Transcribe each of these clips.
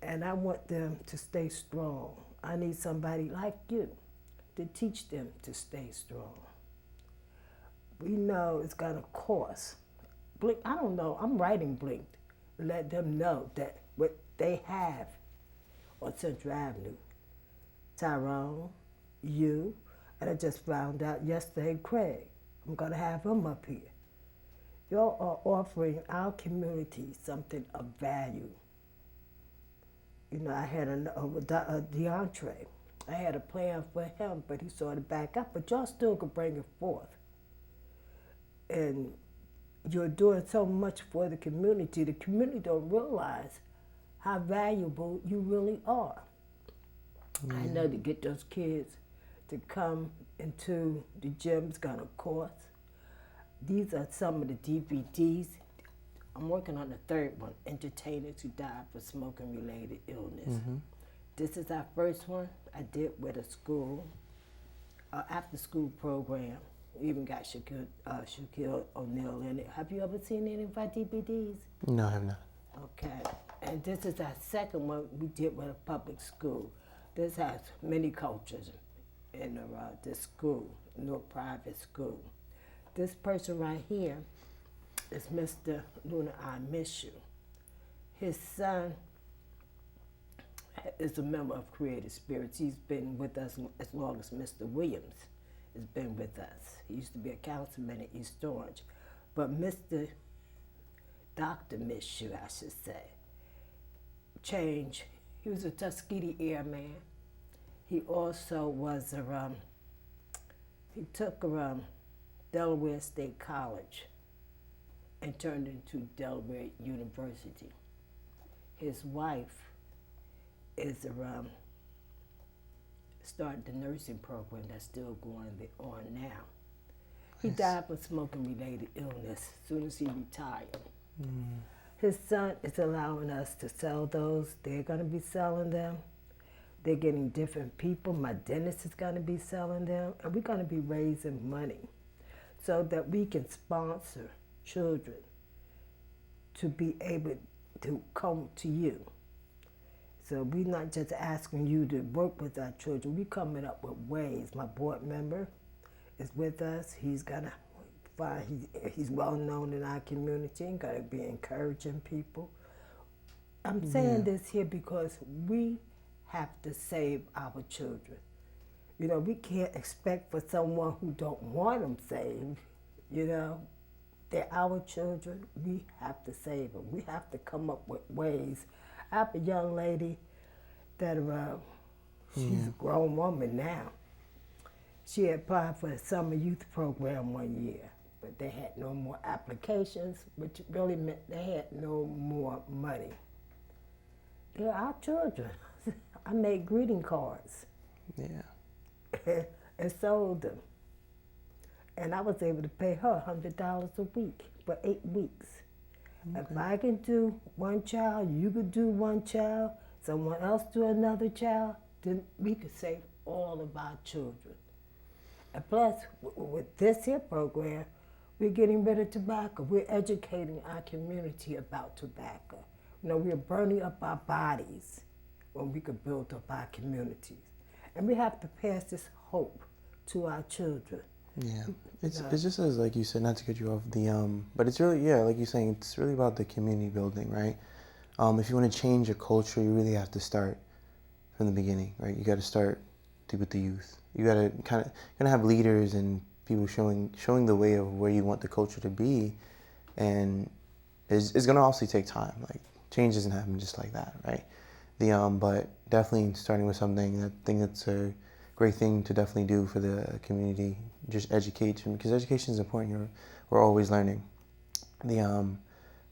And I want them to stay strong. I need somebody like you to teach them to stay strong. We know it's going to cost. Blink, I don't know, I'm writing Blink. Let them know that what they have on Central Avenue, Tyrone, you, and I just found out yesterday, Craig. I'm going to have him up here. Y'all are offering our community something of value. You know, I had a DeAndre. I had a plan for him, but he sort of back up. But y'all still could bring it forth. And you're doing so much for the community. The community don't realize how valuable you really are. I know to get those kids to come into the gym is gonna cost. These are some of the DVDs. I'm working on the third one, Entertainers Who Died from Smoking-Related Illness. Mm-hmm. This is our first one I did with a school, after-school program. We even got Shaquille O'Neal in it. Have you ever seen any of our DVDs? No, I have not. Okay. And this is our second one we did with a public school. This has many cultures in this school, no private school. This person right here is Mr. Luna, I Miss You. His son is a member of Creative Spirits. He's been with us as long as Mr. Williams has been with us. He used to be a councilman in East Orange. But Mr. Dr. Miss You, I should say, changed. He was a Tuskegee Airman. He also was he took Delaware State College and turned into Delaware University. His wife is started the nursing program that's still going on now. He died from smoking-related illness as soon as he retired. Mm. His son is allowing us to sell those. They're going to be selling them. They're getting different people. My dentist is going to be selling them. And we're going to be raising money so that we can sponsor children to be able to come to you. So we're not just asking you to work with our children. We're coming up with ways. My board member is with us. He's going to find, he's well known in our community and going to be encouraging people. I'm saying this here because we have to save our children. You know, we can't expect for someone who don't want them saved, you know. They're our children. We have to save them. We have to come up with ways. I have a young lady that she's a grown woman now. She applied for the summer youth program one year, but they had no more applications, which really meant they had no more money. They're our children. I made greeting cards. Yeah. And sold them. And I was able to pay her $100 a week for 8 weeks. Okay. If I can do one child, you could do one child, someone else do another child, then we could save all of our children. And plus, with this here program, we're getting rid of tobacco. We're educating our community about tobacco. You know, we're burning up our bodies when we could build up our communities. And we have to pass this hope to our children. Yeah, it's just as, like you said, not to cut you off, but it's really, like you're saying, it's really about the community building, right? If you want to change a culture, you really have to start from the beginning, right? You got to start with the youth. You got to kind of have leaders and people showing the way of where you want the culture to be, and it's going to also take time. Like, change doesn't happen just like that, right? But definitely starting with something, I think that's a great thing to definitely do for the community. Just education, because education is important. We're always learning. But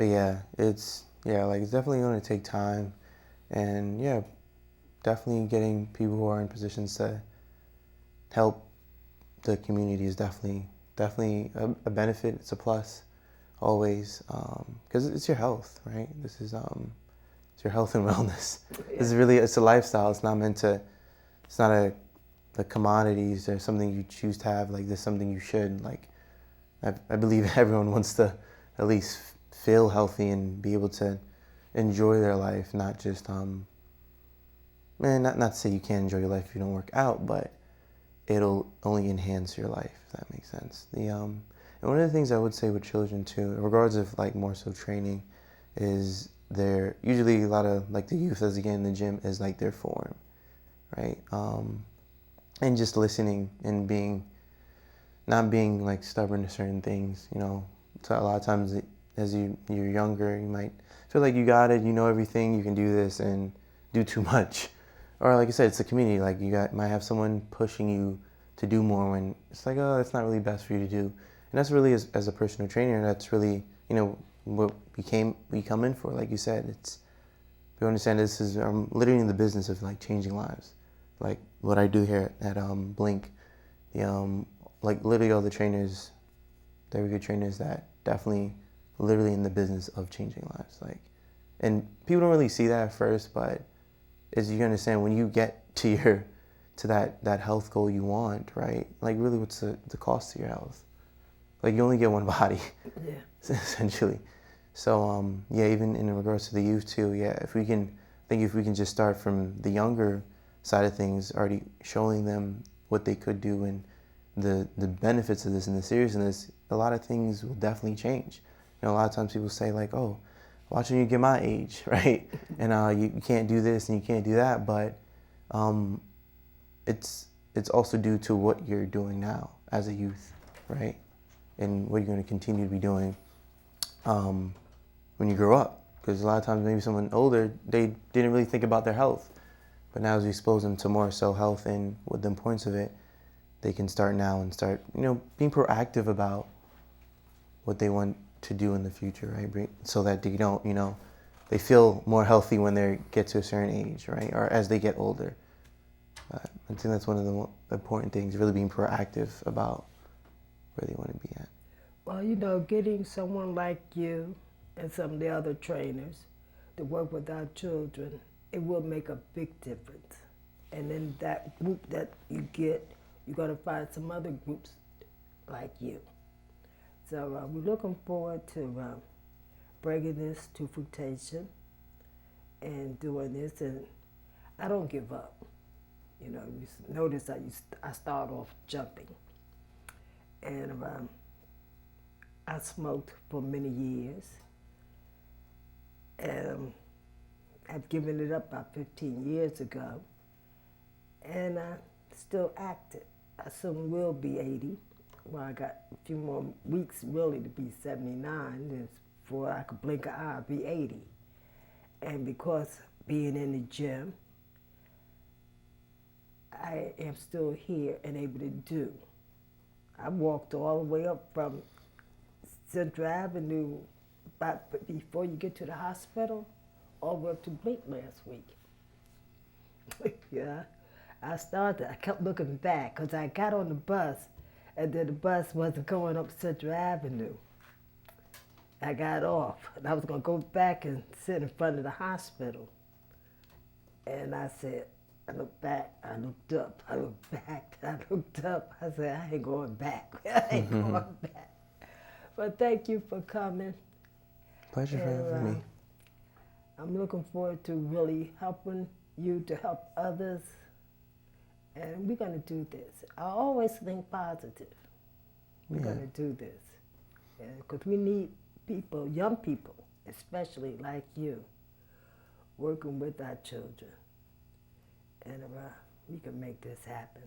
yeah, it's definitely going to take time, and definitely getting people who are in positions to help the community is definitely a benefit. It's a plus, always, because it's your health, right? This is it's your health and wellness. Yeah. It's a lifestyle. It's not meant to. It's not the commodities or something you choose to have. Like, this is something you should. Like, I believe everyone wants to at least feel healthy and be able to enjoy their life, not just man, not to say you can't enjoy your life if you don't work out, but it'll only enhance your life, if that makes sense. And one of the things I would say with children too, in regards of like more so training, is they're usually a lot of like the youth as again in the gym is like their form, right? And just listening and not being like stubborn to certain things, you know. So a lot of times as you're younger, you might feel like you got it, you know everything, you can do this and do too much. Or like I said, it's a community, like might have someone pushing you to do more when it's like, oh, that's not really best for you to do. And that's really, as a personal trainer, that's really, you know, what we come in for. Like you said, you understand I'm literally in the business of like changing lives. Like what I do here at Blink, like literally all the trainers, very good trainers that definitely literally in the business of changing lives. Like, and people don't really see that at first, but as you understand, when you get to that health goal you want, right? Like really what's the cost to your health? Like you only get one body, Yeah. essentially. So yeah, even in regards to the youth too, yeah, if we can just start from the younger side of things, already showing them what they could do and the benefits of this and the seriousness, a lot of things will definitely change. You know, a lot of times people say like, oh, watching you get my age, right? And you can't do this and you can't do that, but it's also due to what you're doing now as a youth, right? And what you're going to continue to be doing when you grow up. Because a lot of times maybe someone older, they didn't really think about their health. But now as you expose them to more so health and with the importance of it, they can start now and start, you know, being proactive about what they want to do in the future, right? So that they don't, you know, they feel more healthy when they get to a certain age, right? Or as they get older. I think that's one of the more important things, really being proactive about where they want to be at. Well, you know, getting someone like you and some of the other trainers to work with our children, it will make a big difference. And in that group that you get, you're going to find some other groups like you. So we're looking forward to bringing this to fruition and doing this. And I don't give up. You know, you notice I start off jumping. And I smoked for many years. And I've given it up about 15 years ago. And I'm still active. I soon will be 80. Well, I got a few more weeks really to be 79. Before I could blink an eye, I'll be 80. And because being in the gym, I am still here and able to do. I walked all the way up from Central Avenue before you get to the hospital, all the way up to Blink last week. Yeah, I kept looking back because I got on the bus and then the bus wasn't going up Central Avenue. I got off and I was going to go back and sit in front of the hospital. And I said, I looked back, I looked up, I looked back, I looked up. I said, I ain't going back. I ain't going back. But thank you for coming. Pleasure for me. I'm looking forward to really helping you to help others. And we're going to do this. I always think positive. We're going to do this. Because we need people, young people, especially like you, working with our children. And we can make this happen.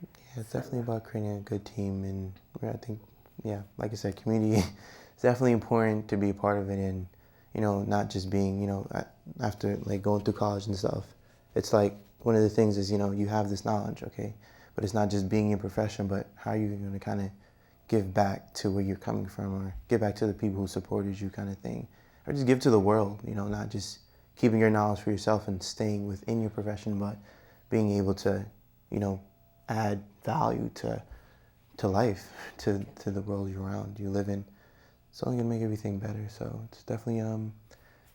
Yeah, it's definitely about creating a good team. And I think, yeah, like I said, community is definitely important to be a part of it. And, you know, not just being, you know, after like going through college and stuff. It's like one of the things is, you know, you have this knowledge, okay? But it's not just being in profession, but how are you going to kind of give back to where you're coming from or give back to the people who supported you kind of thing. Or just give to the world, you know, not just keeping your knowledge for yourself and staying within your profession, but being able to, you know, add value to life, to the world you're around, you live in. It's only going to make everything better. So it's definitely,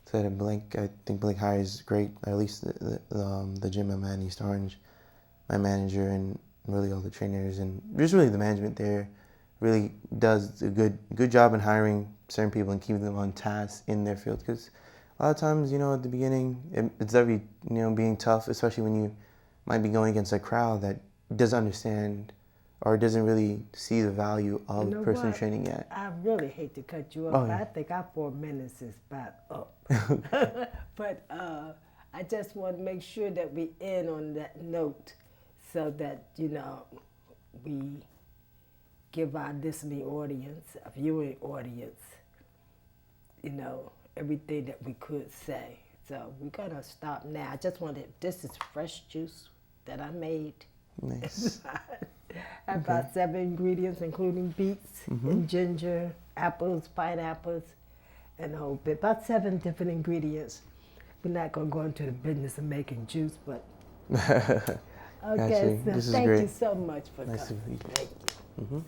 said at Blink, I think Blink High is great, at least the gym I'm at in East Orange, my manager and really all the trainers and just really the management there really does a good job in hiring certain people and keeping them on task in their field. Because A lot of times, at the beginning, it's very, being tough, especially when you might be going against a crowd that doesn't understand or doesn't really see the value of personal training yet. I really hate to cut you off. Oh, yeah. I think our 4 minutes is about up. But I just want to make sure that we end on that note so that, we give our listening audience, our viewing audience, everything that we could say. So we're going to stop now. I just wanted, this is fresh juice that I made. Nice. About 7 ingredients, including beets and ginger, apples, pineapples, and a whole bit. About 7 different ingredients. We're not going to go into the business of making juice, but... Okay, so this is thank great. you so much for nice coming. To meet you. Thank you.